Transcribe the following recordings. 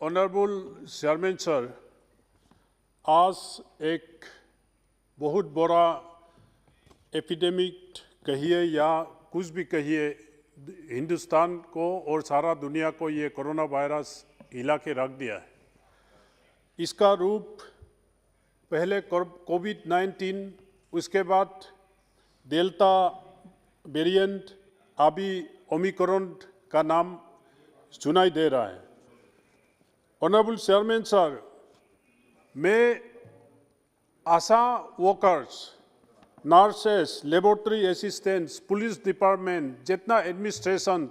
Honourable chairman sir, आज एक बहुत बड़ा एपिडेमिक कहिए या कुछ भी कहिए, हिंदुस्तान को और सारा दुनिया को ये कोरोना वायरस हिला के रख दिया है। इसका रूप पहले कोविड-19, उसके बाद डेल्टा वेरिएंट, अभी ओमिक्रॉन का नाम सुनाई दे रहा है। ऑनरेबल चेयरमैन सर, मैं ASHA workers, nurses, laboratory assistants, police department, जितना एडमिनिस्ट्रेशन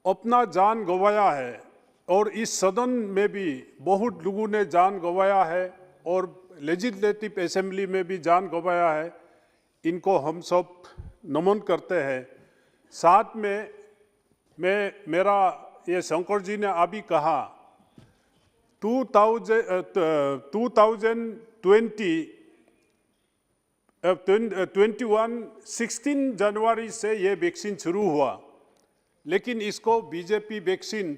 अपना जान गंवाया है और इस सदन में भी बहुत लोगों ने जान गंवाया है और लेजिस्लेटिव असेंबली में भी जान गंवाया है, इनको हम सब नमन करते हैं। साथ में मेरा ये शंकर जी ने अभी कहा 16 जनवरी से ये वैक्सीन शुरू हुआ, लेकिन इसको बीजेपी वैक्सीन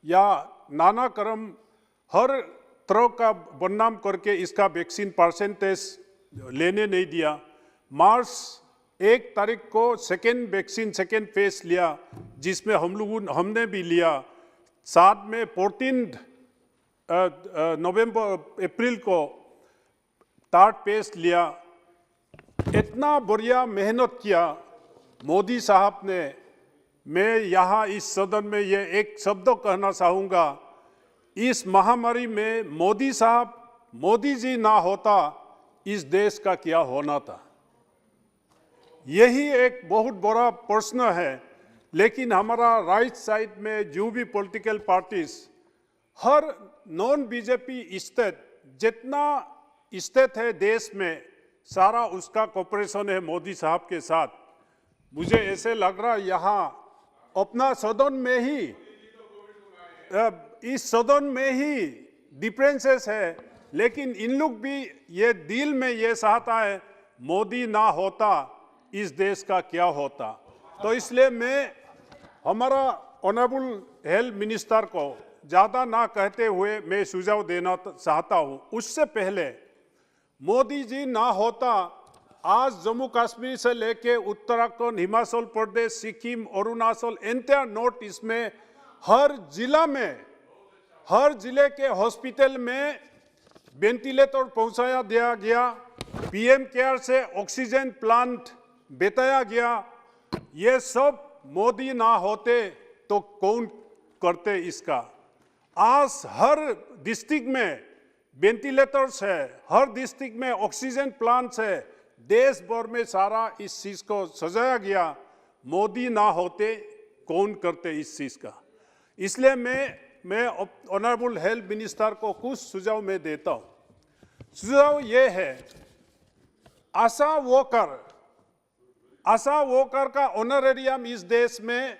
या नाना क्रम हर तरह का बदनाम करके इसका वैक्सीन परसेंटेज लेने नहीं दिया। मार्च 1 तारीख को सेकेंड फेज लिया, जिसमें हमने भी लिया। साथ में 14 अप्रैल को थर्ड फेज लिया। इतना बढ़िया मेहनत किया मोदी साहब ने। मैं यहाँ इस सदन में ये एक शब्द कहना चाहूँगा, इस महामारी में मोदी जी ना होता इस देश का क्या होना था, यही एक बहुत बड़ा प्रश्न है। लेकिन हमारा राइट साइड में जो भी पॉलिटिकल पार्टीज, हर नॉन बीजेपी स्टेट, जितना स्टेट है देश में, सारा उसका कोऑपरेशन है मोदी साहब के साथ। मुझे ऐसे लग रहा है यहाँ अपना सदन में ही, इस सदन में ही डिफरेंसेस है, लेकिन इन लोग भी ये दिल में ये चाहता है मोदी ना होता इस देश का क्या होता। तो इसलिए मैं हमारा ऑनरेबल हेल्थ मिनिस्टर को ज़्यादा ना कहते हुए मैं सुझाव देना चाहता हूँ। उससे पहले मोदी जी ना होता, आज जम्मू कश्मीर से लेके Uttarakhand, Himachal Pradesh, Sikkim, Arunachal, entire north east में हर जिले के हॉस्पिटल में वेंटिलेटर पहुंचाया दिया गया, पीएम केयर से ऑक्सीजन प्लांट बताया गया। ये सब मोदी ना होते तो कौन करते इसका। आज हर डिस्ट्रिक्ट में वेंटिलेटर्स है, हर डिस्ट्रिक्ट में ऑक्सीजन प्लांट्स है, देश भर में सारा इस चीज़ को सजाया गया। मोदी ना होते कौन करते इस चीज़ का। इसलिए मैं ऑनरेबल हेल्थ मिनिस्टर को कुछ सुझाव में देता हूँ। सुझाव ये है, आशा वर्कर का ऑनरेरियम इस देश में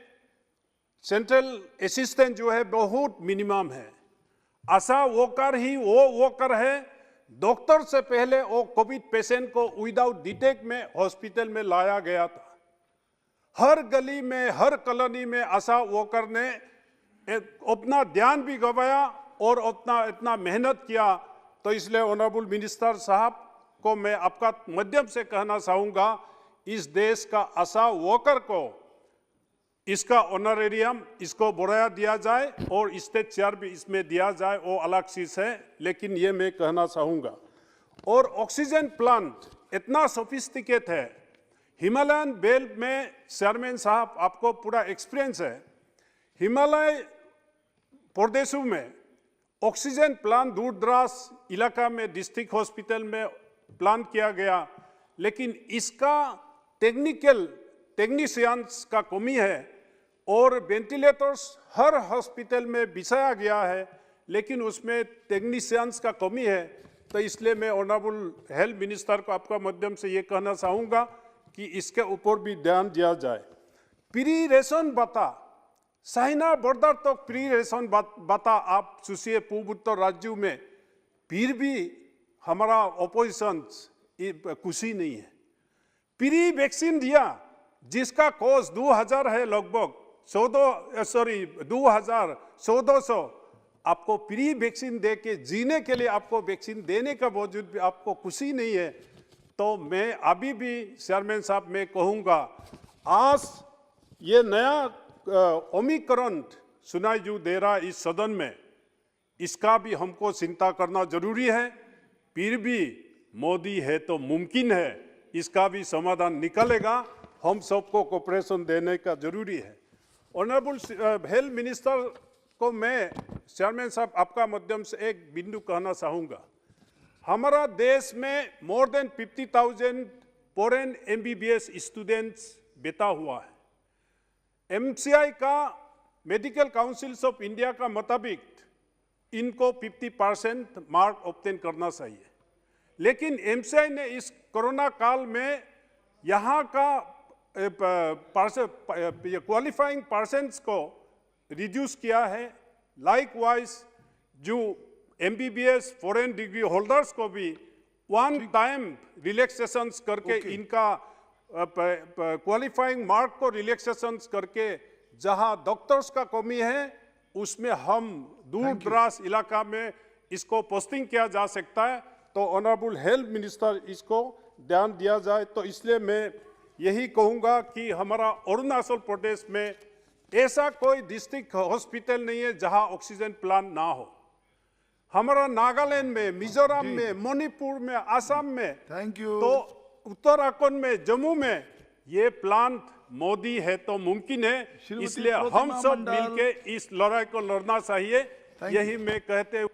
सेंट्रल असिस्टेंट जो है बहुत मिनिमम है। आशा वर्कर ही वो वर्कर है, डॉक्टर से पहले वो कोविड पेशेंट को विदाउट डिटेक्ट में हॉस्पिटल में लाया गया था। हर गली में, हर कॉलोनी में आशा वर्कर ने अपना ध्यान भी गंवाया और इतना मेहनत किया। तो इसलिए ऑनरेबल मिनिस्टर साहब को मैं आपका माध्यम से कहना चाहूँगा, इस देश का आशा वर्कर को इसका ऑनरेरियम इसको बढ़ाया दिया जाए और स्टेट चेयर भी इसमें दिया जाए, वो अलग चीज़ है, लेकिन ये मैं कहना चाहूँगा। और ऑक्सीजन प्लांट इतना सोफिस्टिकेट है, हिमालयन बेल्ट में चेयरमैन साहब आपको पूरा एक्सपीरियंस है। हिमालय प्रदेशों में ऑक्सीजन प्लांट दूर दराज इलाका में डिस्ट्रिक्ट हॉस्पिटल में प्लान किया गया, लेकिन इसका टेक्नीशियंस का कमी है और वेंटिलेटर्स हर हॉस्पिटल में बिछाया गया है, लेकिन उसमें टेक्नीशियंस का कमी है। तो इसलिए मैं ऑनरेबल हेल्थ मिनिस्टर को आपका माध्यम से ये कहना चाहूँगा कि इसके ऊपर भी ध्यान दिया जाए। प्री रेशन बता, चाइना बॉर्डर तक प्री रेशन बता आप चूसिए पूर्वोत्तर राज्यों में, फिर भी हमारा ऑपोजिशन खुशी नहीं है। प्री वैक्सीन दिया जिसका कॉस्ट 2000 है, लगभग 1400 आपको प्री वैक्सीन दे के जीने के लिए आपको वैक्सीन देने का बावजूद भी आपको खुशी नहीं है, तो मैं अभी भी चेयरमैन साहब मैं कहूँगा, आज ये नया ओमिक्रॉन सुनाई जो दे रहा इस सदन में, इसका भी हमको चिंता करना जरूरी है। फिर भी मोदी है तो मुमकिन है, इसका भी समाधान निकलेगा। हम सबको कोऑपरेशन देने का जरूरी है। ऑनरेबल हेल्थ मिनिस्टर को मैं चेयरमैन साहब आपका माध्यम से एक बिंदु कहना चाहूँगा। हमारा देश में more than 50,000 foreign MBBS students बैठा हुआ है। MCI का मेडिकल काउंसिल्स ऑफ इंडिया का मुताबिक इनको 50% मार्क ऑब्टेन करना चाहिए, लेकिन MCI ने इस कोरोना काल में यहाँ का क्वालिफाइंग पर्सन्स को रिड्यूस किया है। लाइकवाइज जो MBBS फॉरेन डिग्री होल्डर्स को भी वन टाइम रिलैक्सेशंस करके इनका क्वालिफाइंग मार्क को रिलैक्सेशंस करके, जहां डॉक्टर्स का कमी है उसमें हम दूर दराज इलाका में इसको पोस्टिंग किया जा सकता है। तो ऑनरेबल हेल्थ मिनिस्टर इसको ध्यान दिया जाए। तो इसलिए मैं यही कहूँगा कि हमारा अरुणाचल प्रदेश में ऐसा कोई डिस्ट्रिक्ट हॉस्पिटल नहीं है जहां ऑक्सीजन प्लांट ना हो। हमारा नागालैंड में, मिजोरम में, मणिपुर में, असम में, तो उत्तराखंड में, जम्मू में ये प्लांट मोदी है तो मुमकिन है। इसलिए हम सब मिलके इस लड़ाई को लड़ना चाहिए, यही मैं कहते